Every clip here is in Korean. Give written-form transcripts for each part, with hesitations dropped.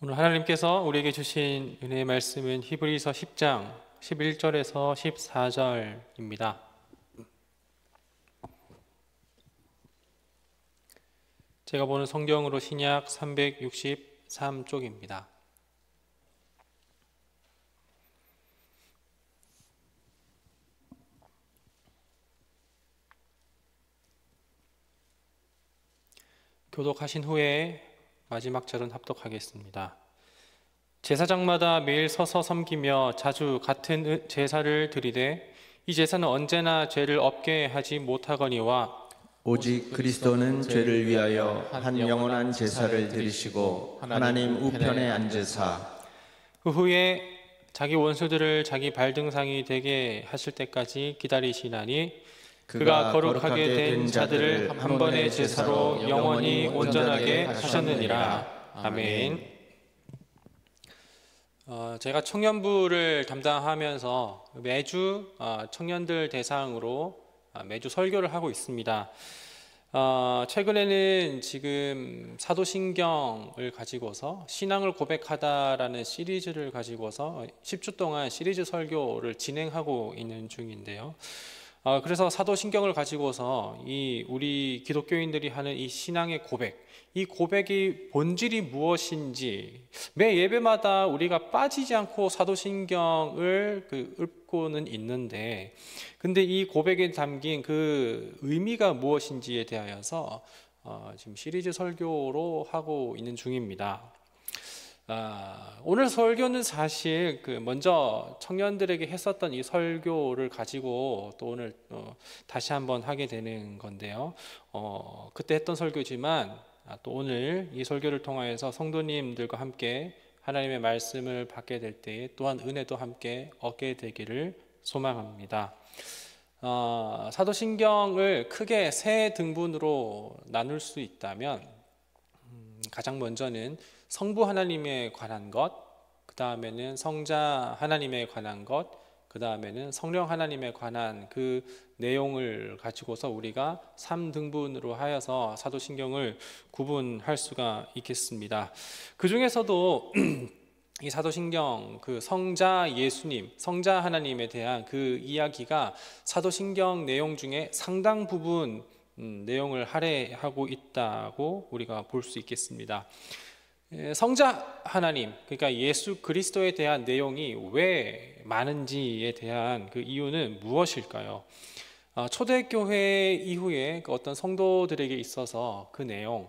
오늘 하나님께서 우리에게 주신 은혜의 말씀은 히브리서 10장 11절에서 14절입니다. 제가 보는 성경으로 신약 363쪽입니다. 교독하신 후에 마지막 절은 합독하겠습니다. 제사장마다 매일 서서 섬기며 자주 같은 제사를 드리되 이 제사는 언제나 죄를 없게 하지 못하거니와 오직 그리스도는 죄를 위하여 한 영원한 제사를 드리시고 하나님 우편에 앉으사 그 후에 자기 원수들을 자기 발등상이 되게 하실 때까지 기다리시나니 그가 거룩하게 된 자들을 한 번의 제사로 영원히 온전하게 하셨느니라. 아멘. 제가 청년부를 담당하면서 매주 청년들 대상으로 매주 설교를 하고 있습니다. 최근에는 지금 사도신경을 가지고서 신앙을 고백하다라는 시리즈를 가지고서 10주 동안 시리즈 설교를 진행하고 있는 중인데요. 그래서 사도신경을 가지고서 우리 기독교인들이 하는 이 신앙의 고백, 이 고백이 본질이 무엇인지 매 예배마다 우리가 빠지지 않고 사도신경을 읊고는 있는데, 근데 이 고백에 담긴 그 의미가 무엇인지에 대하여서 지금 시리즈 설교로 하고 있는 중입니다. 오늘 설교는 사실 먼저 청년들에게 했었던 이 설교를 가지고 또 오늘 다시 한번 하게 되는 건데요. 그때 했던 설교지만 또 오늘 이 설교를 통하여서 성도님들과 함께 하나님의 말씀을 받게 될 때에 또한 은혜도 함께 얻게 되기를 소망합니다. 사도신경을 크게 세 등분으로 나눌 수 있다면 가장 먼저는 성부 하나님에 관한 것, 그 다음에는 성자 하나님에 관한 것, 그 다음에는 성령 하나님에 관한 그 내용을 가지고서 우리가 3등분으로 하여서 사도신경을 구분할 수가 있겠습니다. 그 중에서도 이 사도신경 성자 예수님, 성자 하나님에 대한 그 이야기가 사도신경 내용 중에 상당 부분 내용을 할애하고 있다고 우리가 볼 수 있겠습니다. 성자 하나님, 그러니까 예수 그리스도에 대한 내용이 왜 많은지에 대한 그 이유는 무엇일까요? 초대교회 이후에 어떤 성도들에게 있어서 그 내용,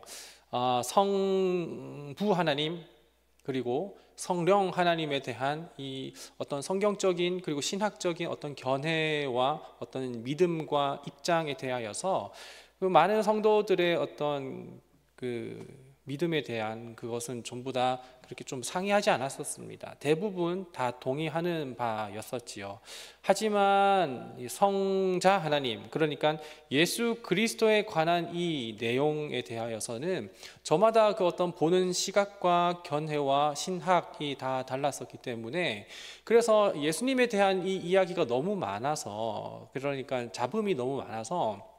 성부 하나님 그리고 성령 하나님에 대한 이 어떤 성경적인 그리고 신학적인 어떤 견해와 어떤 믿음과 입장에 대하여서 그 많은 성도들의 어떤 믿음에 대한 그것은 전부 다 그렇게 좀 상이하지 않았었습니다. 대부분 다 동의하는 바였었지요. 하지만 성자 하나님, 그러니까 예수 그리스도에 관한 이 내용에 대하여서는 저마다 그 어떤 보는 시각과 견해와 신학이 다 달랐었기 때문에, 그래서 예수님에 대한 이 이야기가 너무 많아서, 그러니까 잡음이 너무 많아서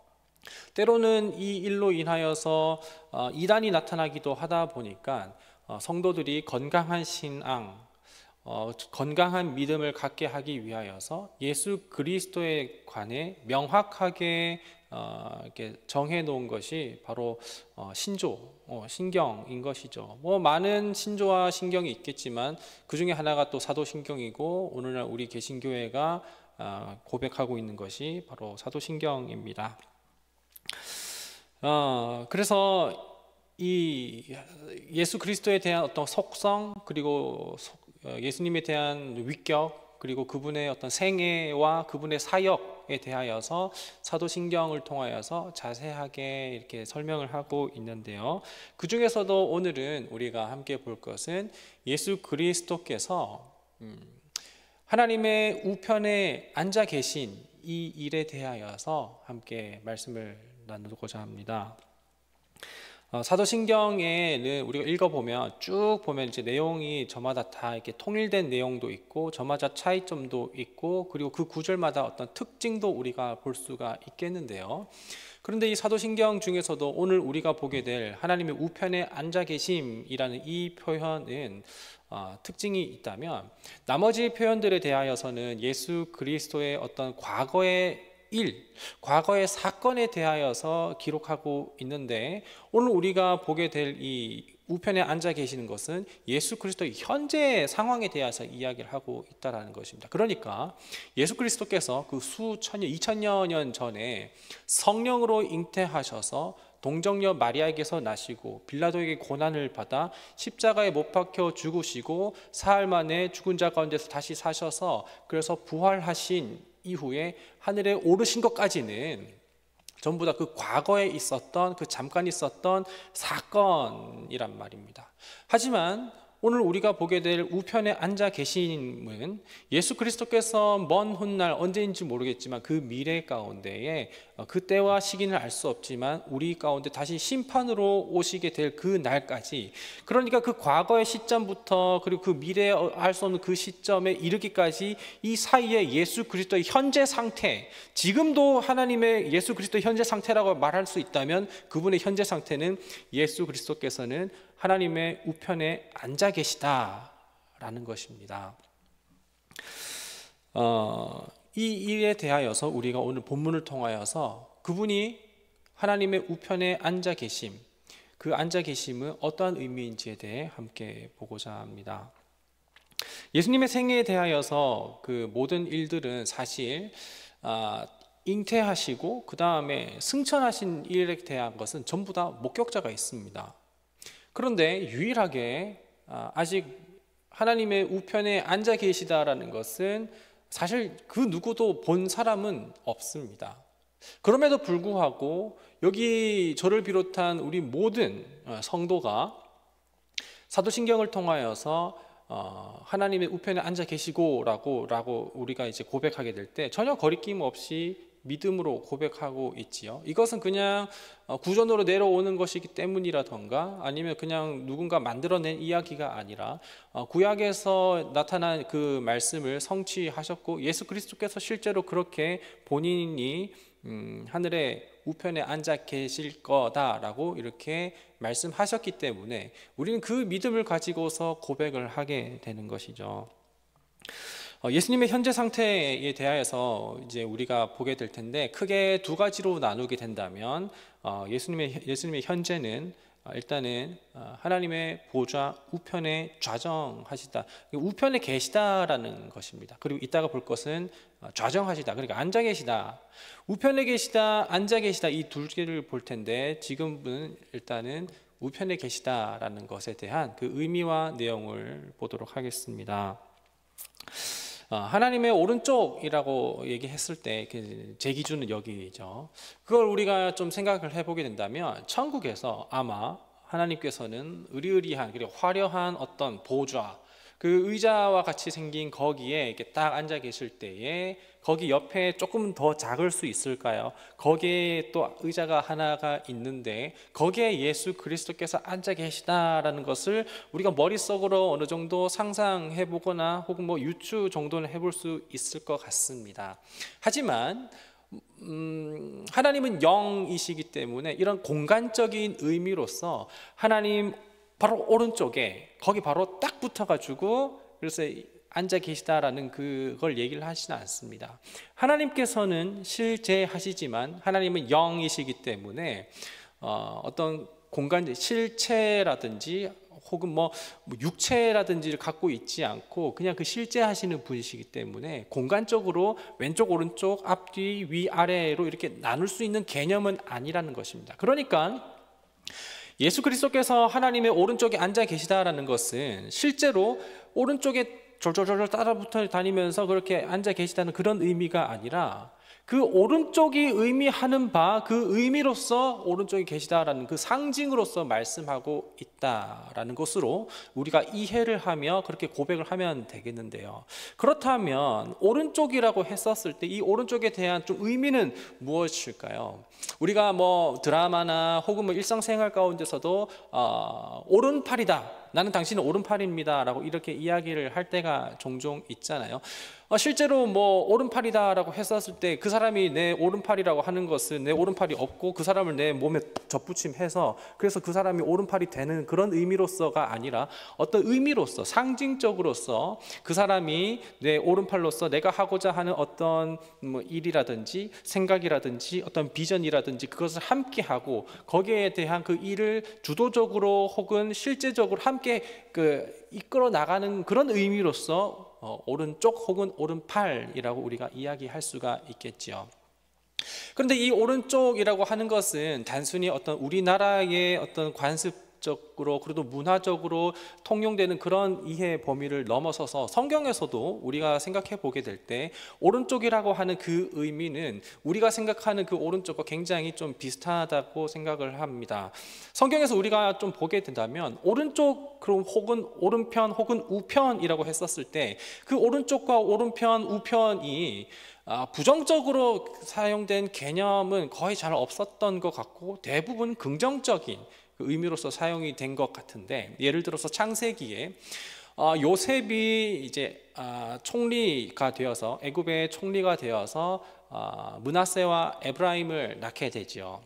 때로는 이 일로 인하여서 이단이 나타나기도 하다 보니까 성도들이 건강한 신앙, 건강한 믿음을 갖게 하기 위하여서 예수 그리스도에 관해 명확하게 이렇게 정해 놓은 것이 바로 신경인 것이죠. 많은 신조와 신경이 있겠지만 그 중에 하나가 또 사도신경이고, 오늘날 우리 개신교회가 고백하고 있는 것이 바로 사도신경입니다. 그래서 이 예수 그리스도에 대한 어떤 속성, 그리고 예수님에 대한 위격, 그리고 그분의 어떤 생애와 그분의 사역에 대하여서 사도신경을 통하여서 자세하게 이렇게 설명을 하고 있는데요. 그 중에서도 오늘은 우리가 함께 볼 것은 예수 그리스도께서 하나님의 우편에 앉아 계신 이 일에 대하여서 함께 말씀을 나누고자 합니다. 사도신경에는 우리가 읽어보면 쭉 보면 이제 내용이 저마다 다 이렇게 통일된 내용도 있고 저마다 차이점도 있고, 그리고 그 구절마다 어떤 특징도 우리가 볼 수가 있겠는데요. 그런데 이 사도신경 중에서도 오늘 우리가 보게 될 하나님의 우편에 앉아 계심이라는 이 표현은 특징이 있다면, 나머지 표현들에 대하여서는 예수 그리스도의 어떤 과거의 과거의 사건에 대하여서 기록하고 있는데, 오늘 우리가 보게 될 이 우편에 앉아 계시는 것은 예수 그리스도의 현재 상황에 대해서 이야기를 하고 있다는 것입니다. 그러니까 예수 그리스도께서 그 수천 년, 2000여 년 전에 성령으로 잉태하셔서 동정녀 마리아에게서 나시고 빌라도에게 고난을 받아 십자가에 못 박혀 죽으시고 사흘 만에 죽은 자 가운데서 다시 사셔서 그래서 부활하신 이후에 하늘에 오르신 것까지는 전부 다 그 과거에 있었던, 그 잠깐 있었던 사건이란 말입니다. 하지만 오늘 우리가 보게 될 우편에 앉아 계심은 예수 그리스도께서 먼 훗날 언제인지 모르겠지만 그 미래 가운데에 그때와 시기는 알 수 없지만 우리 가운데 다시 심판으로 오시게 될 그 날까지, 그러니까 그 과거의 시점부터 그리고 그 미래에 알 수 없는 그 시점에 이르기까지 이 사이에 예수 그리스도의 현재 상태, 지금도 하나님의 예수 그리스도의 현재 상태라고 말할 수 있다면 그분의 현재 상태는 예수 그리스도께서는 하나님의 우편에 앉아 계시다라는 것입니다. 이 일에 대하여서 우리가 오늘 본문을 통하여서 그분이 하나님의 우편에 앉아 계심, 그 앉아 계심은 어떠한 의미인지에 대해 함께 보고자 합니다. 예수님의 생애에 대하여서 그 모든 일들은 사실 잉태하시고 그 다음에 승천하신 일에 대한 것은 전부 다 목격자가 있습니다. 그런데 유일하게 아직 하나님의 우편에 앉아 계시다라는 것은 사실 그 누구도 본 사람은 없습니다. 그럼에도 불구하고 여기 저를 비롯한 우리 모든 성도가 사도신경을 통하여서 하나님의 우편에 앉아 계시고라고 우리가 이제 고백하게 될 때 전혀 거리낌 없이 믿음으로 고백하고 있지요. 이것은 그냥 구전으로 내려오는 것이기 때문이라던가 아니면 그냥 누군가 만들어낸 이야기가 아니라 구약에서 나타난 그 말씀을 성취하셨고 예수 그리스도께서 실제로 그렇게 본인이 하늘의 우편에 앉아 계실 거다라고 이렇게 말씀하셨기 때문에 우리는 그 믿음을 가지고서 고백을 하게 되는 것이죠. 예수님의 현재 상태에 대하여서 이제 우리가 보게 될 텐데 크게 두 가지로 나누게 된다면 예수님의 현재는 일단은 하나님의 보좌 우편에 좌정하시다, 우편에 계시다라는 것입니다. 그리고 이따가 볼 것은 좌정하시다, 그러니까 앉아 계시다, 우편에 계시다, 앉아 계시다, 이 두 개를 볼 텐데 지금은 일단은 우편에 계시다라는 것에 대한 그 의미와 내용을 보도록 하겠습니다. 하나님의 오른쪽이라고 얘기했을 때 제 기준은 여기죠. 그걸 우리가 좀 생각을 해보게 된다면 천국에서 아마 하나님께서는 으리으리한 그리고 화려한 어떤 보좌, 그 의자와 같이 생긴 거기에 이렇게 딱 앉아 계실 때에 거기 옆에 조금 더 작을 수 있을까요? 거기에 또 의자가 하나가 있는데 거기에 예수 그리스도께서 앉아 계시다라는 것을 우리가 머릿속으로 어느 정도 상상해 보거나 혹은 뭐 유추 정도는 해볼 수 있을 것 같습니다. 하지만 하나님은 영이시기 때문에 이런 공간적인 의미로서 하나님 바로 오른쪽에 거기 바로 딱 붙어가지고 그래서 앉아 계시다라는 그걸 얘기를 하시는 않습니다. 하나님께서는 실제하시지만 하나님은 영이시기 때문에 어떤 공간, 실체라든지 혹은 뭐 육체라든지를 갖고 있지 않고 그냥 그 실제하시는 분이시기 때문에 공간적으로 왼쪽 오른쪽 앞뒤 위아래로 이렇게 나눌 수 있는 개념은 아니라는 것입니다. 그러니까 예수 그리스도께서 하나님의 오른쪽에 앉아 계시다라는 것은 실제로 오른쪽에 졸졸졸 따라붙어 다니면서 그렇게 앉아 계시다는 그런 의미가 아니라 그 오른쪽이 의미하는 바 그 의미로서 오른쪽에 계시다라는 그 상징으로서 말씀하고 있다라는 것으로 우리가 이해를 하며 그렇게 고백을 하면 되겠는데요. 그렇다면 오른쪽이라고 했었을 때 이 오른쪽에 대한 좀 의미는 무엇일까요? 우리가 뭐 드라마나 혹은 뭐 일상생활 가운데서도 오른팔이다, 나는 당신은 오른팔입니다 라고 이렇게 이야기를 할 때가 종종 있잖아요. 실제로 뭐 오른팔이다라고 했었을 때 그 사람이 내 오른팔이라고 하는 것은 내 오른팔이 없고 그 사람을 내 몸에 접붙임해서 그래서 그 사람이 오른팔이 되는 그런 의미로서가 아니라 어떤 의미로서 상징적으로서 그 사람이 내 오른팔로서 내가 하고자 하는 어떤 뭐 일이라든지 생각이라든지 어떤 비전이라든지 그것을 함께 하고 거기에 대한 그 일을 주도적으로 혹은 실제적으로 함께 이끌어 나가는 그런 의미로서 오른쪽 혹은 오른팔이라고 우리가 이야기할 수가 있겠지요. 그런데 이 오른쪽이라고 하는 것은 단순히 어떤 우리나라의 어떤 관습적으로 그래도 문화적으로 통용되는 그런 이해 범위를 넘어서서 성경에서도 우리가 생각해 보게 될 때 오른쪽이라고 하는 그 의미는 우리가 생각하는 그 오른쪽과 굉장히 좀 비슷하다고 생각을 합니다. 성경에서 우리가 좀 보게 된다면 오른쪽 혹은 오른편 혹은 우편이라고 했었을 때 그 오른쪽과 오른편 우편이 부정적으로 사용된 개념은 거의 잘 없었던 것 같고 대부분 긍정적인 의미로서 사용이 된 것 같은데, 예를 들어서 창세기에 요셉이 이제 총리가 되어서 애굽의 총리가 되어서 므낫세와 에브라임을 낳게 되지요.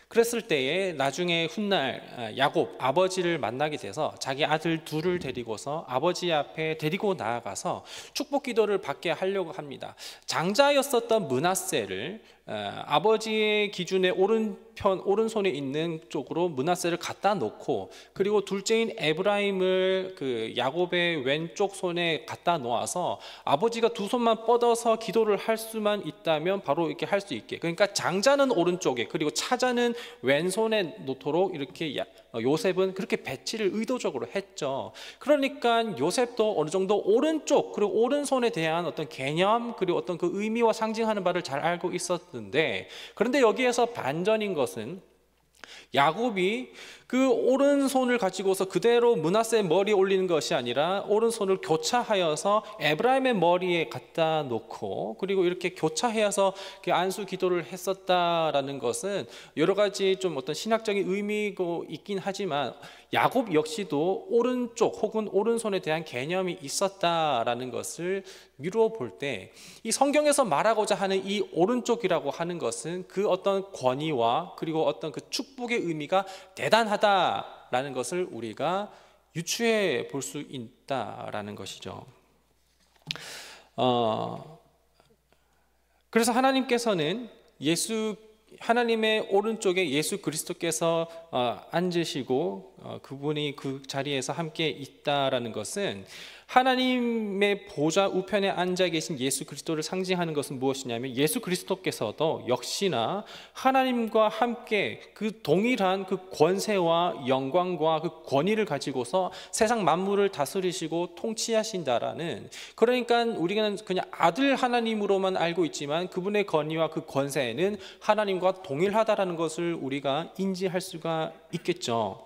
그랬을 때에 나중에 훗날 야곱 아버지를 만나게 돼서 자기 아들 둘을 데리고서 아버지 앞에 데리고 나아가서 축복 기도를 받게 하려고 합니다. 장자였었던 므낫세를 아버지의 기준에 오른손에 있는 쪽으로 므낫세를 갖다 놓고, 그리고 둘째인 에브라임을 그 야곱의 왼쪽 손에 갖다 놓아서 아버지가 두 손만 뻗어서 기도를 할 수만 있다면 바로 이렇게 할 수 있게, 그러니까 장자는 오른쪽에 그리고 차자는 왼손에 놓도록 이렇게 요셉은 그렇게 배치를 의도적으로 했죠. 그러니까 요셉도 어느 정도 오른쪽 그리고 오른손에 대한 어떤 개념 그리고 어떤 그 의미와 상징하는 바를 잘 알고 있었는데, 그런데 여기에서 반전인 것은 야곱이 그 오른손을 가지고서 그대로 므낫세의 머리에 올리는 것이 아니라 오른손을 교차하여서 에브라임의 머리에 갖다 놓고 그리고 이렇게 교차해서 안수 기도를 했었다라는 것은 여러 가지 좀 어떤 신학적인 의미가 있긴 하지만 야곱 역시도 오른쪽 혹은 오른손에 대한 개념이 있었다라는 것을 미루어 볼 때 이 성경에서 말하고자 하는 이 오른쪽이라고 하는 것은 그 어떤 권위와 그리고 어떤 그 축복의 의미가 대단하다라는 것을 우리가 유추해 볼 수 있다라는 것이죠. 그래서 하나님께서는 하나님의 오른쪽에 예수 그리스도께서 앉으시고 그분이 그 자리에서 함께 있다라는 것은 하나님의 보좌 우편에 앉아 계신 예수 그리스도를 상징하는 것은 무엇이냐면 예수 그리스도께서도 역시나 하나님과 함께 그 동일한 그 권세와 영광과 그 권위를 가지고서 세상 만물을 다스리시고 통치하신다라는, 그러니까 우리는 그냥 아들 하나님으로만 알고 있지만 그분의 권위와 그 권세는 하나님과 동일하다라는 것을 우리가 인지할 수가 있겠죠.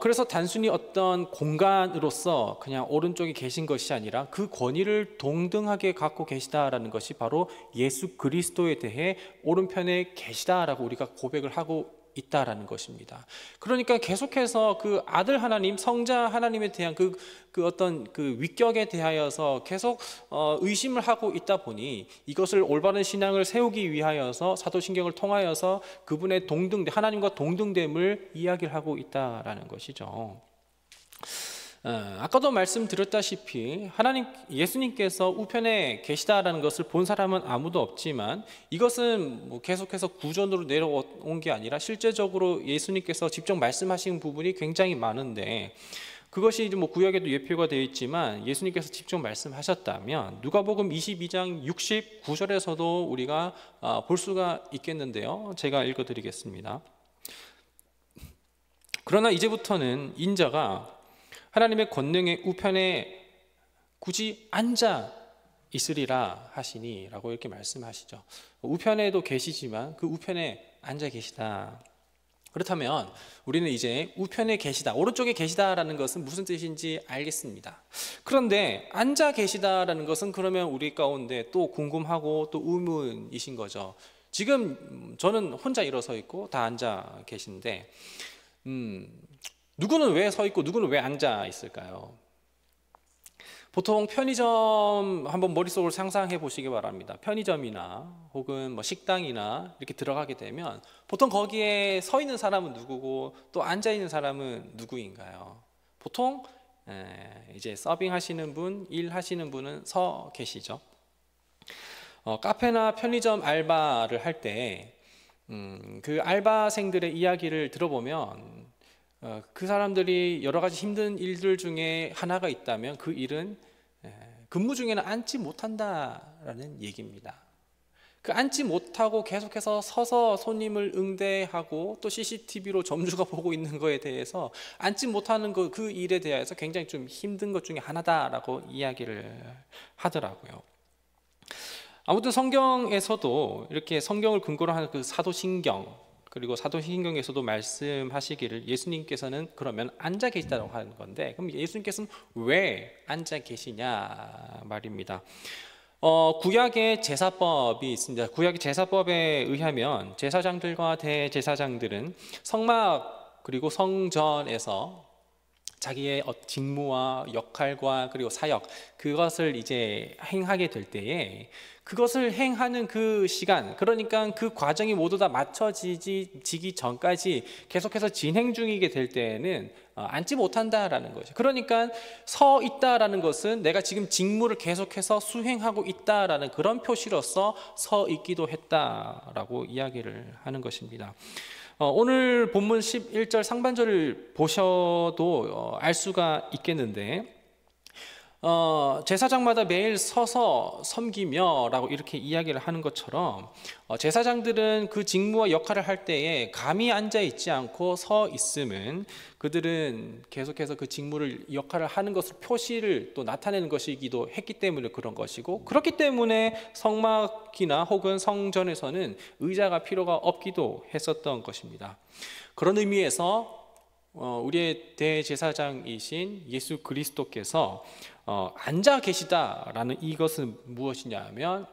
그래서 단순히 어떤 공간으로서 그냥 오른쪽에 계신 것이 아니라 그 권위를 동등하게 갖고 계시다라는 것이 바로 예수 그리스도에 대해 오른편에 계시다라고 우리가 고백을 하고 있다라는 것입니다. 그러니까 계속해서 그 아들 하나님, 성자 하나님에 대한 그 어떤 그 위격에 대하여서 계속 의심을 하고 있다 보니 이것을 올바른 신앙을 세우기 위하여서 사도신경을 통하여서 그분의 하나님과 동등됨을 이야기를 하고 있다라는 것이죠. 아까도 말씀드렸다시피 예수님께서 우편에 계시다라는 것을 본 사람은 아무도 없지만 이것은 뭐 계속해서 구전으로 내려온 게 아니라 실제적으로 예수님께서 직접 말씀하신 부분이 굉장히 많은데, 그것이 이제 뭐 구약에도 예표가 되어 있지만 예수님께서 직접 말씀하셨다면 누가복음 22장 69절에서도 우리가 볼 수가 있겠는데요. 제가 읽어드리겠습니다. 그러나 이제부터는 인자가 하나님의 권능의 우편에 굳이 앉아 있으리라 하시니 라고 이렇게 말씀하시죠. 우편에도 계시지만 그 우편에 앉아 계시다. 그렇다면 우리는 이제 우편에 계시다, 오른쪽에 계시다라는 것은 무슨 뜻인지 알겠습니다. 그런데 앉아 계시다라는 것은 그러면 우리 가운데 또 궁금하고 또 의문이신 거죠. 지금 저는 혼자 일어서 있고 다 앉아 계신데 누구는 왜 서 있고 누구는 왜 앉아 있을까요? 보통 편의점 한번 머릿속으로 상상해 보시기 바랍니다. 편의점이나 혹은 뭐 식당이나 이렇게 들어가게 되면 보통 거기에 서 있는 사람은 누구고 또 앉아 있는 사람은 누구인가요? 보통 이제 서빙 하시는 분, 일하시는 분은 서 계시죠. 카페나 편의점 알바를 할 때 그 알바생들의 이야기를 들어보면 그 사람들이 여러 가지 힘든 일들 중에 하나가 있다면 그 일은 근무 중에는 앉지 못한다라는 얘기입니다. 그 앉지 못하고 계속해서 서서 손님을 응대하고 또 CCTV로 점주가 보고 있는 거에 대해서 앉지 못하는 그 일에 대해서 굉장히 좀 힘든 것 중에 하나다라고 이야기를 하더라고요. 아무튼 성경에서도 이렇게 성경을 근거로 하는 그 사도신경, 그리고 사도신경에서도 말씀하시기를 예수님께서는 그러면 앉아 계시다고 하는 건데, 그럼 예수님께서는 왜 앉아 계시냐 말입니다. 구약의 제사법이 있습니다. 구약의 제사법에 의하면 제사장들과 대제사장들은 성막 그리고 성전에서 자기의 직무와 역할과 그리고 사역, 그것을 이제 행하게 될 때에 그것을 행하는 그 시간, 그러니까 그 과정이 모두 다 맞춰지기 전까지 계속해서 진행 중이게 될 때에는 앉지 못한다라는 거죠. 그러니까 서 있다라는 것은 내가 지금 직무를 계속해서 수행하고 있다라는 그런 표시로서 서 있기도 했다라고 이야기를 하는 것입니다. 오늘 본문 11절 상반절을 보셔도 알 수가 있겠는데, 제사장마다 매일 서서 섬기며 라고 이렇게 이야기를 하는 것처럼 제사장들은 그 직무와 역할을 할 때에 감히 앉아 있지 않고 서 있음은 그들은 계속해서 그 직무를 역할을 하는 것을 표시를 또 나타내는 것이기도 했기 때문에 그런 것이고, 그렇기 때문에 성막이나 혹은 성전에서는 의자가 필요가 없기도 했었던 것입니다. 그런 의미에서 우리의 대제사장이신 예수 그리스도께서 앉아 계시다라는 이것은 무엇이냐 하면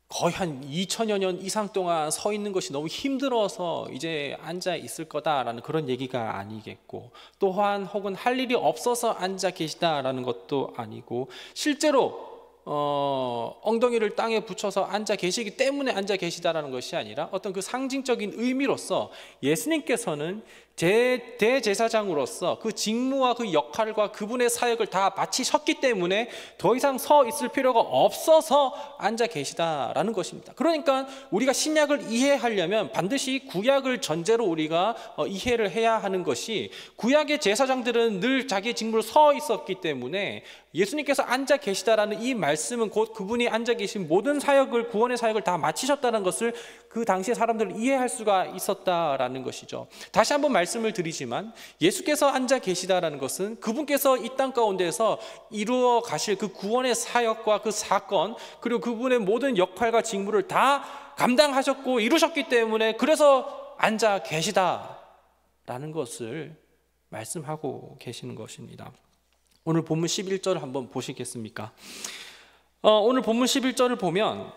거의 한 2000여 년 이상 동안 서 있는 것이 너무 힘들어서 이제 앉아 있을 거다라는 그런 얘기가 아니겠고, 또한 혹은 할 일이 없어서 앉아 계시다라는 것도 아니고, 실제로 엉덩이를 땅에 붙여서 앉아 계시기 때문에 앉아 계시다라는 것이 아니라 어떤 그 상징적인 의미로서 예수님께서는 대제사장으로서 그 직무와 그 역할과 그분의 사역을 다 마치셨기 때문에 더 이상 서 있을 필요가 없어서 앉아 계시다라는 것입니다. 그러니까 우리가 신약을 이해하려면 반드시 구약을 전제로 우리가 이해를 해야 하는 것이, 구약의 제사장들은 늘 자기의 직무를 서 있었기 때문에 예수님께서 앉아 계시다라는 이 말씀은 곧 그분이 앉아 계신 모든 사역을, 구원의 사역을 다 마치셨다는 것을 그 당시의 사람들은 이해할 수가 있었다라는 것이죠. 다시 한번 말씀을 드리지만 예수께서 앉아 계시다라는 것은 그분께서 이 땅 가운데에서 이루어 가실 그 구원의 사역과 그 사건, 그리고 그분의 모든 역할과 직무를 다 감당하셨고 이루셨기 때문에 그래서 앉아 계시다라는 것을 말씀하고 계시는 것입니다. 오늘 본문 11절을 한번 보시겠습니까? 오늘 본문 11절을 보면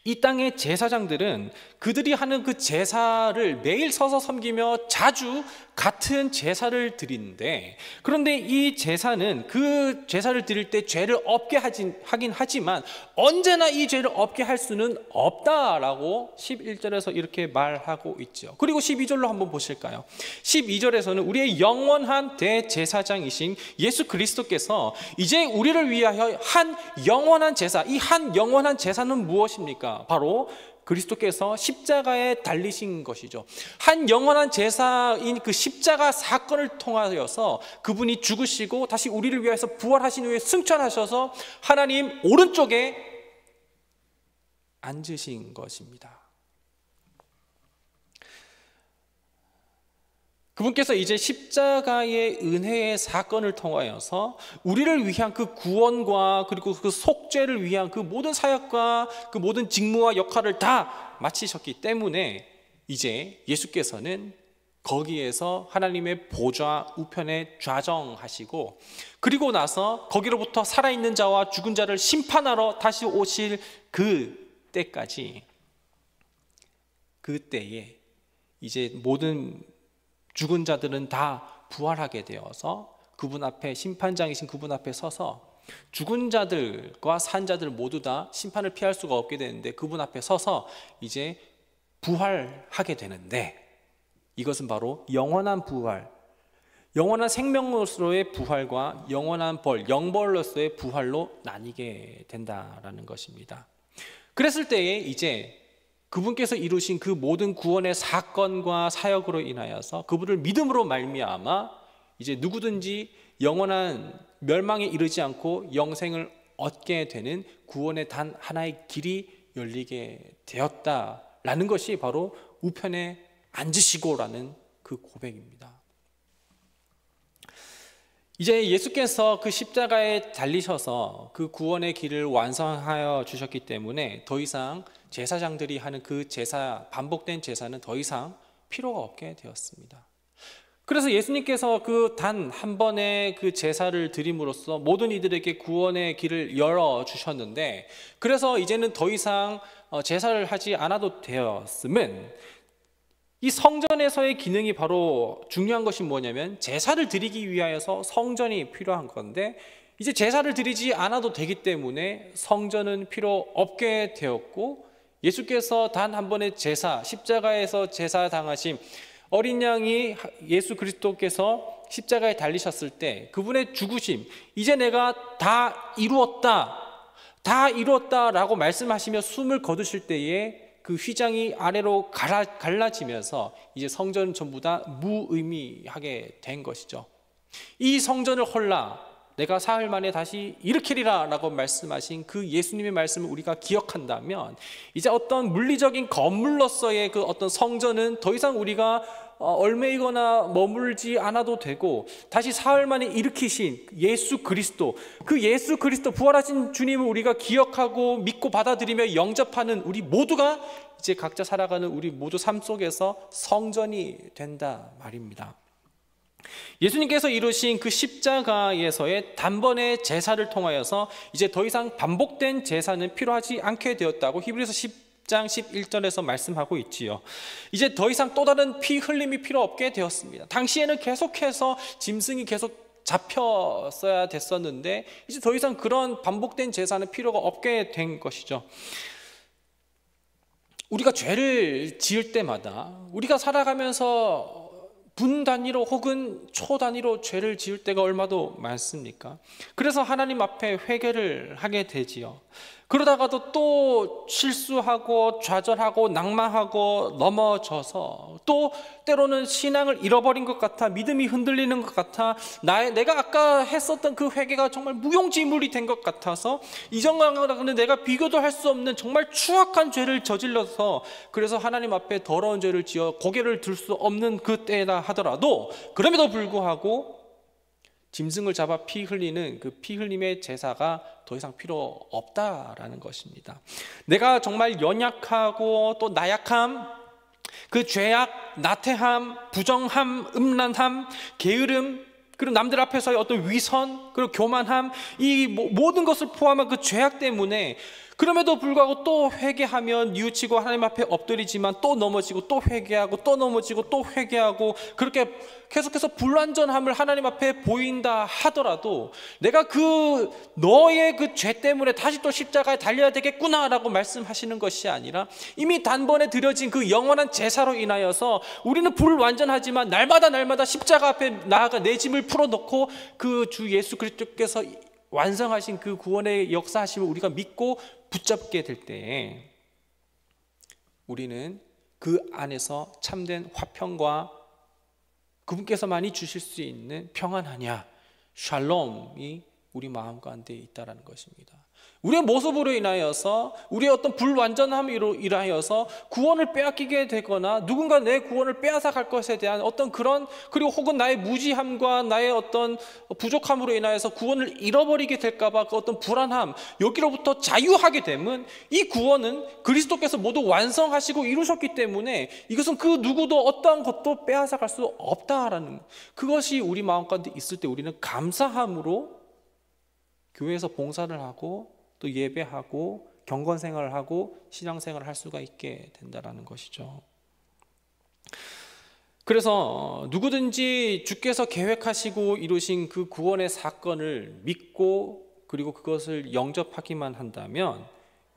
이 땅의 제사장들은 그들이 하는 그 제사를 매일 서서 섬기며 자주 같은 제사를 드리는데, 그런데 이 제사는 그 제사를 드릴 때 죄를 없게 하긴 하지만 언제나 이 죄를 없게 할 수는 없다라고 11절에서 이렇게 말하고 있죠. 그리고 12절로 한번 보실까요? 12절에서는 우리의 영원한 대제사장이신 예수 그리스도께서 이제 우리를 위하여 한 영원한 제사, 이 한 영원한 제사는 무엇입니까? 바로 그리스도께서 십자가에 달리신 것이죠. 한 영원한 제사인 그 십자가 사건을 통하여서 그분이 죽으시고 다시 우리를 위해서 부활하신 후에 승천하셔서 하나님 오른쪽에 앉으신 것입니다. 그분께서 이제 십자가의 은혜의 사건을 통하여서 우리를 위한 그 구원과 그리고 그 속죄를 위한 그 모든 사역과 그 모든 직무와 역할을 다 마치셨기 때문에 이제 예수께서는 거기에서 하나님의 보좌 우편에 좌정하시고, 그리고 나서 거기로부터 살아있는 자와 죽은 자를 심판하러 다시 오실 그 때까지, 그 때에 이제 모든 죽은 자들은 다 부활하게 되어서 그분 앞에, 심판장이신 그분 앞에 서서 죽은 자들과 산 자들 모두 다 심판을 피할 수가 없게 되는데 그분 앞에 서서 이제 부활하게 되는데, 이것은 바로 영원한 부활, 영원한 생명으로서의 부활과 영원한 벌, 영벌로서의 부활로 나뉘게 된다라는 것입니다. 그랬을 때에 이제 그분께서 이루신 그 모든 구원의 사건과 사역으로 인하여서 그분을 믿음으로 말미암아 이제 누구든지 영원한 멸망에 이르지 않고 영생을 얻게 되는 구원의 단 하나의 길이 열리게 되었다라는 것이 바로 우편에 앉으시고라는 그 고백입니다. 이제 예수께서 그 십자가에 달리셔서 그 구원의 길을 완성하여 주셨기 때문에 더 이상 제사장들이 하는 그 제사, 반복된 제사는 더 이상 필요가 없게 되었습니다. 그래서 예수님께서 그 단 한 번의 그 제사를 드림으로써 모든 이들에게 구원의 길을 열어 주셨는데, 그래서 이제는 더 이상 제사를 하지 않아도 되었음은, 이 성전에서의 기능이 바로 중요한 것이 뭐냐면 제사를 드리기 위하여서 성전이 필요한 건데, 이제 제사를 드리지 않아도 되기 때문에 성전은 필요 없게 되었고, 예수께서 단 한 번의 제사, 십자가에서 제사 당하심, 어린 양이 예수 그리스도께서 십자가에 달리셨을 때 그분의 죽으심, 이제 내가 다 이루었다라고 말씀하시며 숨을 거두실 때에 그 휘장이 아래로 갈라지면서 이제 성전은 전부 다 무의미하게 된 것이죠. 이 성전을 헐라 내가 사흘 만에 다시 일으키리라 라고 말씀하신 그 예수님의 말씀을 우리가 기억한다면, 이제 어떤 물리적인 건물로서의 그 어떤 성전은 더 이상 우리가 얽매이거나 머물지 않아도 되고, 다시 사흘 만에 일으키신 예수 그리스도, 그 예수 그리스도 부활하신 주님을 우리가 기억하고 믿고 받아들이며 영접하는 우리 모두가 이제 각자 살아가는 우리 모두 삶 속에서 성전이 된다 말입니다. 예수님께서 이루신 그 십자가에서의 단번의 제사를 통하여서 이제 더 이상 반복된 제사는 필요하지 않게 되었다고 히브리서 10장 11절에서 말씀하고 있지요. 이제 더 이상 또 다른 피 흘림이 필요 없게 되었습니다. 당시에는 계속해서 짐승이 계속 잡혔어야 됐었는데 이제 더 이상 그런 반복된 제사는 필요가 없게 된 것이죠. 우리가 죄를 지을 때마다 우리가 살아가면서 분 단위로 혹은 초 단위로 죄를 지을 때가 얼마도 많습니까? 그래서 하나님 앞에 회개를 하게 되지요. 그러다가도 또 실수하고 좌절하고 낭망하고 넘어져서 또 때로는 신앙을 잃어버린 것 같아, 믿음이 흔들리는 것 같아, 내가 아까 했었던 그 회개가 정말 무용지물이 된 것 같아서 이전과는 내가 비교도 할 수 없는 정말 추악한 죄를 저질러서, 그래서 하나님 앞에 더러운 죄를 지어 고개를 들 수 없는 그때다 하더라도, 그럼에도 불구하고 짐승을 잡아 피 흘리는 그 피 흘림의 제사가 더 이상 필요 없다라는 것입니다. 내가 정말 연약하고 또 나약함, 그 죄악, 나태함, 부정함, 음란함, 게으름, 그리고 남들 앞에서의 어떤 위선, 그리고 교만함, 이 모든 것을 포함한 그 죄악 때문에, 그럼에도 불구하고 또 회개하면 뉘우치고 하나님 앞에 엎드리지만 또 넘어지고 또 회개하고 또 넘어지고 또 회개하고, 그렇게 계속해서 불완전함을 하나님 앞에 보인다 하더라도 내가 그 너의 그 죄 때문에 다시 또 십자가에 달려야 되겠구나라고 말씀하시는 것이 아니라, 이미 단번에 드려진 그 영원한 제사로 인하여서 우리는 불완전하지만 날마다 십자가 앞에 나아가 내 짐을 풀어놓고 그 주 예수 그리스도께서 완성하신 그 구원의 역사하심을 우리가 믿고 붙잡게 될 때에 우리는 그 안에서 참된 화평과 그분께서만이 주실 수 있는 평안하냐, 샬롬이 우리 마음 가운데 있다는 것입니다. 우리의 모습으로 인하여서, 우리의 어떤 불완전함으로 인하여서 구원을 빼앗기게 되거나 누군가 내 구원을 빼앗아 갈 것에 대한 어떤 그런, 그리고 혹은 나의 무지함과 나의 어떤 부족함으로 인하여서 구원을 잃어버리게 될까봐 그 어떤 불안함, 여기로부터 자유하게 되면 이 구원은 그리스도께서 모두 완성하시고 이루셨기 때문에 이것은 그 누구도 어떠한 것도 빼앗아 갈 수 없다라는, 그것이 우리 마음 가운데 있을 때 우리는 감사함으로 교회에서 봉사를 하고 또 예배하고 경건생활을 하고 신앙생활을 할 수가 있게 된다는 것이죠. 그래서 누구든지 주께서 계획하시고 이루신 그 구원의 사건을 믿고 그리고 그것을 영접하기만 한다면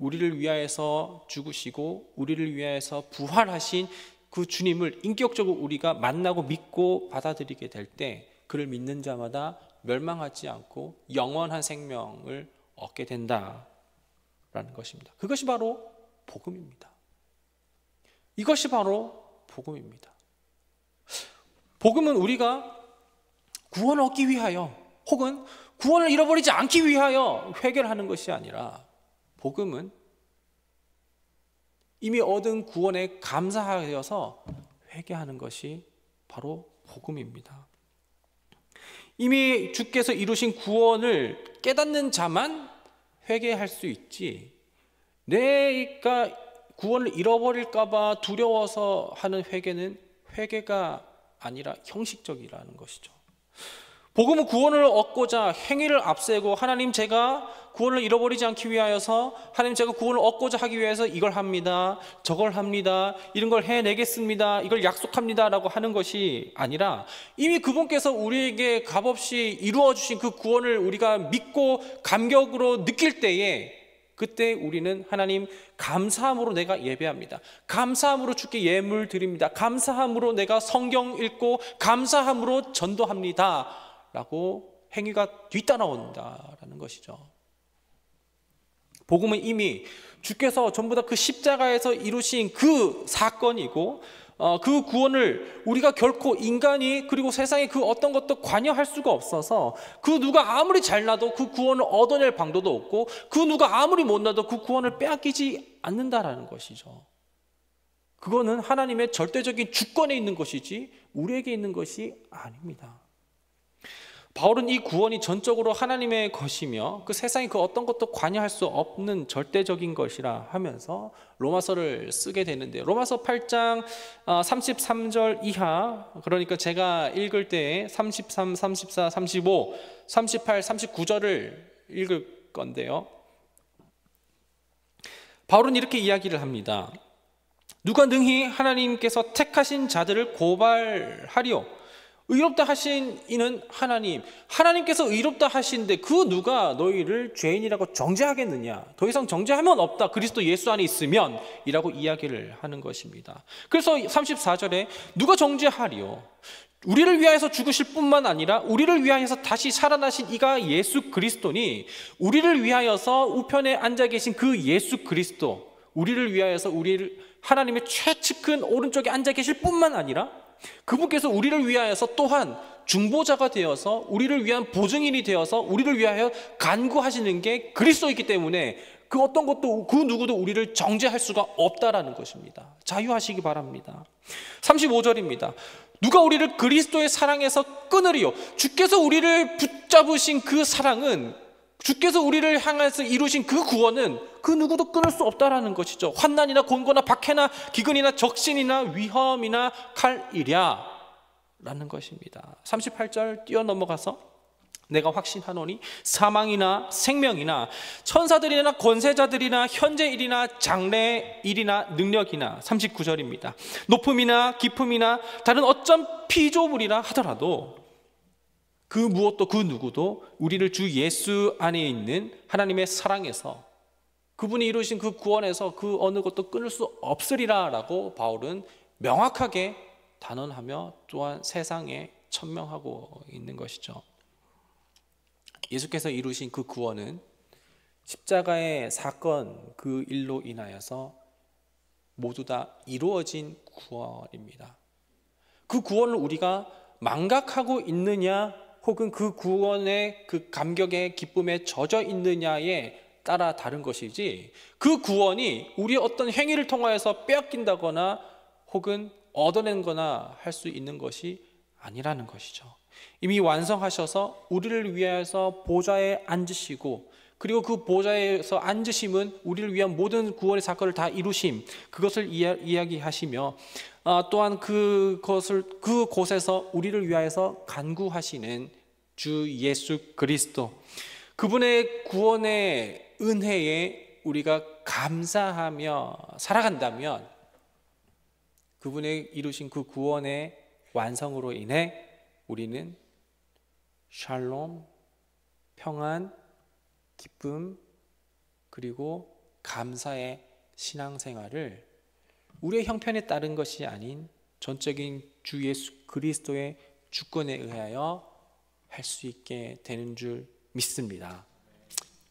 우리를 위하여서 죽으시고 우리를 위하여서 부활하신 그 주님을 인격적으로 우리가 만나고 믿고 받아들이게 될 때 그를 믿는 자마다 멸망하지 않고 영원한 생명을 얻게 된다라는 것입니다. 그것이 바로 복음입니다. 이것이 바로 복음입니다. 복음은 우리가 구원을 얻기 위하여 혹은 구원을 잃어버리지 않기 위하여 회개를 하는 것이 아니라 복음은 이미 얻은 구원에 감사하여서 회개하는 것이 바로 복음입니다. 이미 주께서 이루신 구원을 깨닫는 자만 회개할 수 있지, 내가 구원을 잃어버릴까 봐 두려워서 하는 회개는 회개가 아니라 형식적이라는 것이죠. 복음은 구원을 얻고자 행위를 앞세고 하나님 제가 구원을 잃어버리지 않기 위하여서 하나님 제가 구원을 얻고자 하기 위해서 이걸 합니다, 저걸 합니다, 이런 걸 해내겠습니다, 이걸 약속합니다 라고 하는 것이 아니라 이미 그분께서 우리에게 값없이 이루어 주신 그 구원을 우리가 믿고 감격으로 느낄 때에 그때 우리는 하나님 감사함으로 내가 예배합니다, 감사함으로 주께 예물 드립니다, 감사함으로 내가 성경 읽고 감사함으로 전도합니다 라고 행위가 뒤따라온다라는 것이죠. 복음은 이미 주께서 전부 다 그 십자가에서 이루신 그 사건이고 그 구원을 우리가 결코 인간이 그리고 세상에 그 어떤 것도 관여할 수가 없어서 그 누가 아무리 잘나도 그 구원을 얻어낼 방도도 없고 그 누가 아무리 못나도 그 구원을 빼앗기지 않는다라는 것이죠. 그거는 하나님의 절대적인 주권에 있는 것이지 우리에게 있는 것이 아닙니다. 바울은 이 구원이 전적으로 하나님의 것이며 그 세상에 그 어떤 것도 관여할 수 없는 절대적인 것이라 하면서 로마서를 쓰게 되는데요. 로마서 8장 33절 이하, 그러니까 제가 읽을 때 33, 34, 35, 38, 39절을 읽을 건데요. 바울은 이렇게 이야기를 합니다. 누가 능히 하나님께서 택하신 자들을 고발하리요? 의롭다 하신 이는 하나님께서 의롭다 하신데 그 누가 너희를 죄인이라고 정죄하겠느냐? 더 이상 정죄하면 없다, 그리스도 예수 안에 있으면 이라고 이야기를 하는 것입니다. 그래서 34절에 누가 정죄하리요? 우리를 위하여서 죽으실 뿐만 아니라 우리를 위하여서 다시 살아나신 이가 예수 그리스도니, 우리를 위하여서 우편에 앉아 계신 그 예수 그리스도, 우리를 위하여서 우리를 하나님의 최측근 오른쪽에 앉아 계실 뿐만 아니라 그분께서 우리를 위하여서 또한 중보자가 되어서 우리를 위한 보증인이 되어서 우리를 위하여 간구하시는 게 그리스도이기 때문에 그 어떤 것도 그 누구도 우리를 정죄할 수가 없다라는 것입니다. 자유하시기 바랍니다. 35절입니다. 누가 우리를 그리스도의 사랑에서 끊으리요? 주께서 우리를 붙잡으신 그 사랑은, 주께서 우리를 향해서 이루신 그 구원은 그 누구도 끊을 수 없다라는 것이죠. 환난이나 곤고나 박해나 기근이나 적신이나 위험이나 칼이랴 라는 것입니다. 38절 뛰어넘어가서 내가 확신하노니 사망이나 생명이나 천사들이나 권세자들이나 현재일이나 장래일이나 능력이나, 39절입니다. 높음이나 깊음이나 다른 어떤 피조물이라 하더라도 그 무엇도 그 누구도 우리를 주 예수 안에 있는 하나님의 사랑에서, 그분이 이루신 그 구원에서 그 어느 것도 끊을 수 없으리라 라고 바울은 명확하게 단언하며 또한 세상에 천명하고 있는 것이죠. 예수께서 이루신 그 구원은 십자가의 사건, 그 일로 인하여서 모두 다 이루어진 구원입니다. 그 구원을 우리가 망각하고 있느냐 혹은 그 구원의 그 감격의 기쁨에 젖어 있느냐에 따라 다른 것이지, 그 구원이 우리의 어떤 행위를 통하여서 빼앗긴다거나 혹은 얻어낸 거나 할 수 있는 것이 아니라는 것이죠. 이미 완성하셔서 우리를 위하여서 보좌에 앉으시고, 그리고 그 보좌에서 앉으심은 우리를 위한 모든 구원의 사건을 다 이루심, 그것을 이야기하시며 또한 그곳에서 우리를 위하여서 간구하시는 주 예수 그리스도, 그분의 구원의 은혜에 우리가 감사하며 살아간다면 그분의 이루신 그 구원의 완성으로 인해 우리는 샬롬, 평안, 기쁨, 그리고 감사의 신앙생활을 우리의 형편에 따른 것이 아닌 전적인 주 예수 그리스도의 주권에 의하여 할 수 있게 되는 줄 믿습니다.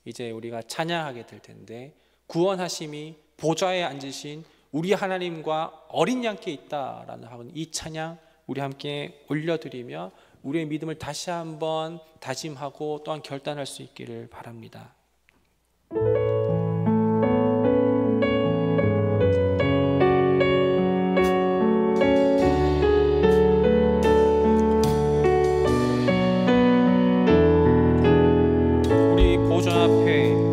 이제 우리가 찬양하게 될 텐데, 구원하심이 보좌에 앉으신 우리 하나님과 어린 양께 있다라는 이 찬양 우리 함께 올려드리며 우리의 믿음을 다시 한번 다짐하고 또한 결단할 수 있기를 바랍니다. 우리 보좌 앞에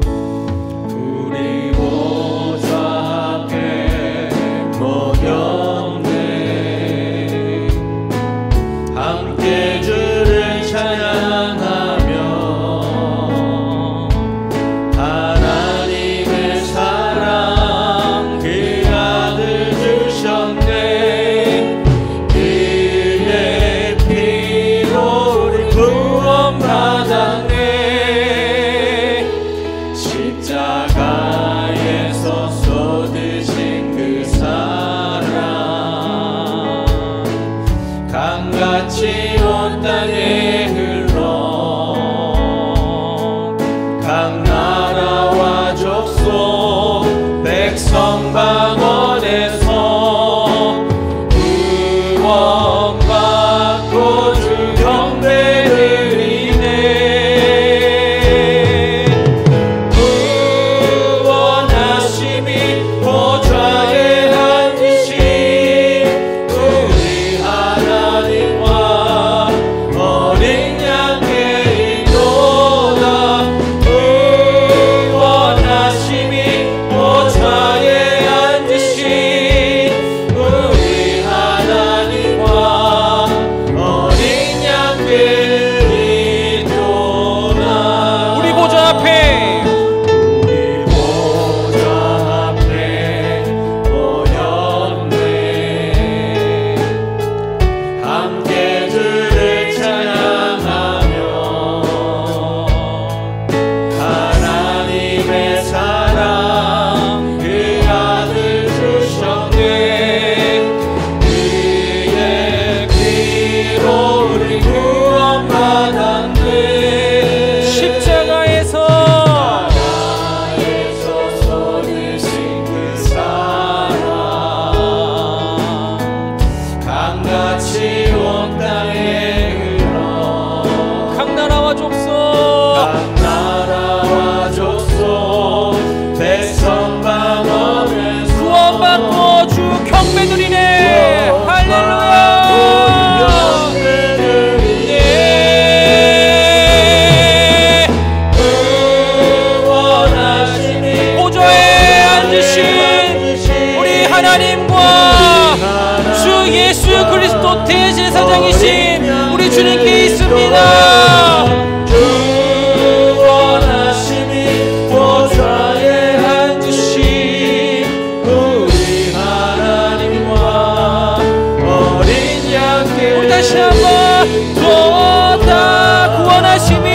함께 주를 찬양하며 하나님의 사랑 그 아들 주셨네. 그의 피로 우리 구원받았네. 십자가에서 쏟으신 그 사랑 강같이 온 땅에 흘러 각 나라와 족속 백성 방언에서 구원받고 주 경배 드리네. 구원하심이 보좌에 앉으신 우리 하나님과 어린 양께 있도다. 구원하심이 보좌에 앉으신 우리 하나님과 어린 양께 있도다. 우리 보좌 앞에 우리 보좌 앞에 모였네. 함께 주를 찬양하며 하나님의 사랑 그 아들 주셨네. 그의 피로 우리 구원받았네. 십자가에서 쏟으신 그 사랑 강같이 온 땅에 흘러 각 나라와 족속 각 나라와 족속 백성 방언에서 구원받고 주 경배 드리네. 할렐루야. 보좌에 앉으신 우리 하나님과 주 예수 그리스도 대제사장이신 우리 주님께 있습니다. 구원하심이 보좌에 앉으신 우리 하나님과 어린 양께 우리 다시 한번 또다 구원하심이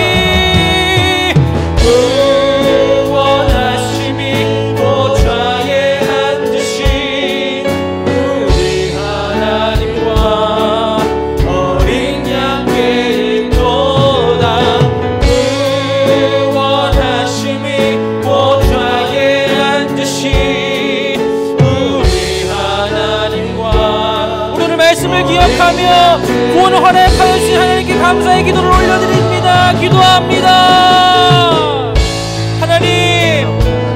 보좌에 앉으신 우리 하나님과 어린 양께 있도다. 구원하심이 보좌에 앉으신 우리 하나님과 오늘 말씀을 기억하며 구원을 허락하여 주신 하나님께 감사의 기도를 올려드립니다. 기도합니다. 하나님,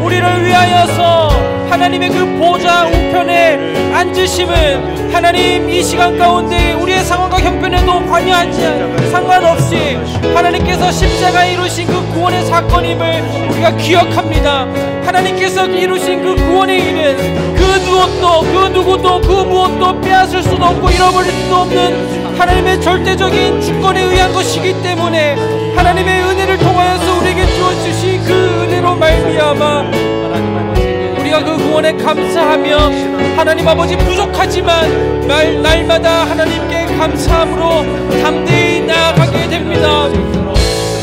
우리를 위하여서 하나님의 그 보좌 우편에 앉으심은 하나님 이 시간 가운데 우리의 상황과 형편에도 관여하지 상관없이 하나님께서 십자가에 이루신 그 구원의 사건임을 우리가 기억합니다. 하나님께서 이루신 그 구원의 일은 그 누구도 그 무엇도 빼앗을 수도 없고 잃어버릴 수도 없는 하나님의 절대적인 주권에 의한 것이기 때문에 하나님의 은혜를 통하여서 우리에게 주어주신 그 은혜로 말미암아 우리가 우리가 그 구원에 감사하며 하나님 아버지 부족하지만 날마다 하나님께 감사함으로 담대히 나아가게 됩니다.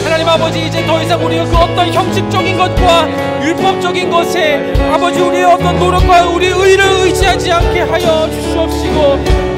하나님 아버지, 이제 더 이상 우리가 그 어떤 형식적인 것과 율법적인 것에 아버지 우리의 어떤 노력과 우리의 의를 의지하지 않게 하여 주시옵시고,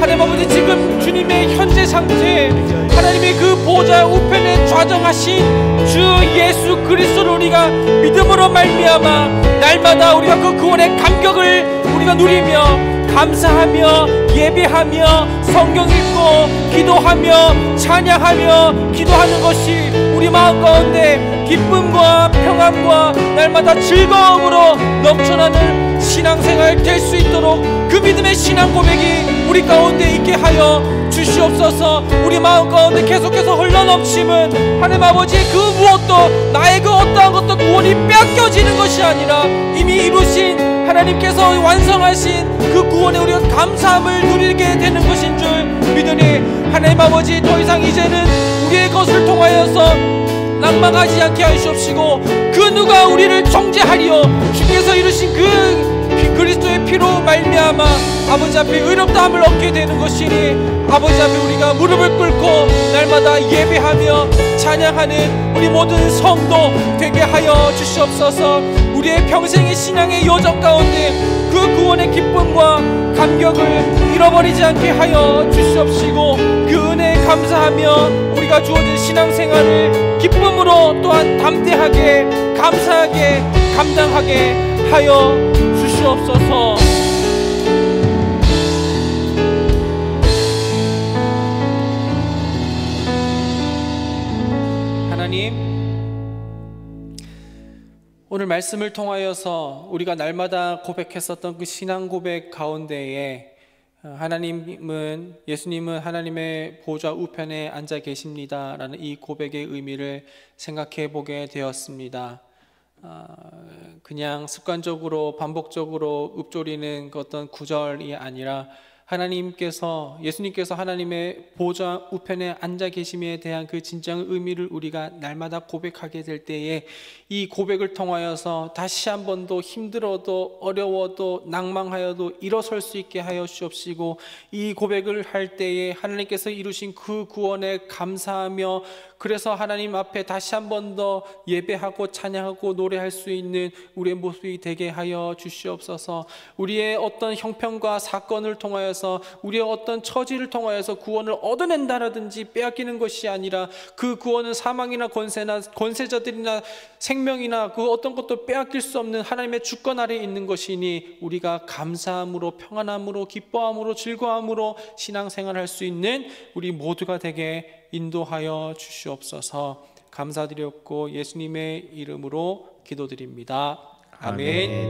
하나님 아버지 지금 주님의 현재 상태, 하나님의 그 보좌 우편에 좌정하신 주 예수 그리스도를 우리가 믿음으로 말미암아 날마다 우리가 그 구원의 감격을 우리가 누리며 감사하며 예배하며 성경 읽고 기도하며 찬양하며 기도하는 것이 우리 마음 가운데 기쁨과 평안과 날마다 즐거움으로 넘쳐나는 신앙생활 될 수 있도록 그 믿음의 신앙 고백이 우리 가운데 있게 하여 주시옵소서. 우리 마음 가운데 계속해서 흘러넘침은 하나님 아버지 그 무엇도 나의 그 어떠한 것도 구원이 빼앗겨지는 것이 아니라 이미 이루신 하나님께서 완성하신 그 구원에 우리가 감사함을 누리게 되는 것인 줄 믿으니 하나님 아버지 더 이상 이제는 우리의 것을 통하여서 낭망하지 않게 하시옵시고, 그 누가 우리를 정죄하리요, 주께서 이루신 그 그리스도의 피로 말미암아 아버지 앞에 의롭다함을 얻게 되는 것이니 아버지 앞에 우리가 무릎을 꿇고 날마다 예배하며 찬양하는 우리 모든 성도 되게 하여 주시옵소서. 우리의 평생의 신앙의 여정 가운데 그 구원의 기쁨과 감격을 잃어버리지 않게 하여 주시옵시고, 그 은혜에 감사하며 우리가 주어진 신앙생활을 기쁨으로 또한 담대하게 감사하게 감당하게 하여 주시옵소서. 하나님, 오늘 말씀을 통하여서 우리가 날마다 고백했었던 그 신앙 고백 가운데에 예수님은 하나님의 보좌 우편에 앉아 계십니다 라는 이 고백의 의미를 생각해 보게 되었습니다. 그냥 습관적으로 반복적으로 읊조리는 그 어떤 구절이 아니라 예수님께서 하나님의 보좌 우편에 앉아 계심에 대한 그 진정한 의미를 우리가 날마다 고백하게 될 때에 이 고백을 통하여서 다시 한 번 더 힘들어도 어려워도 낭망하여도 일어설 수 있게 하여 주옵시고, 이 고백을 할 때에 하나님께서 이루신 그 구원에 감사하며 그래서 하나님 앞에 다시 한 번 더 예배하고 찬양하고 노래할 수 있는 우리의 모습이 되게 하여 주시옵소서. 우리의 어떤 형편과 사건을 통하여서 우리의 어떤 처지를 통하여서 구원을 얻어낸다라든지 빼앗기는 것이 아니라 그 구원은 사망이나 권세자들이나 생명이나 그 어떤 것도 빼앗길 수 없는 하나님의 주권 아래에 있는 것이니 우리가 감사함으로 평안함으로 기뻐함으로 즐거움으로 신앙생활할 수 있는 우리 모두가 되게 인도하여 주시옵소서. 감사드렸고 예수님의 이름으로 기도드립니다. 아멘.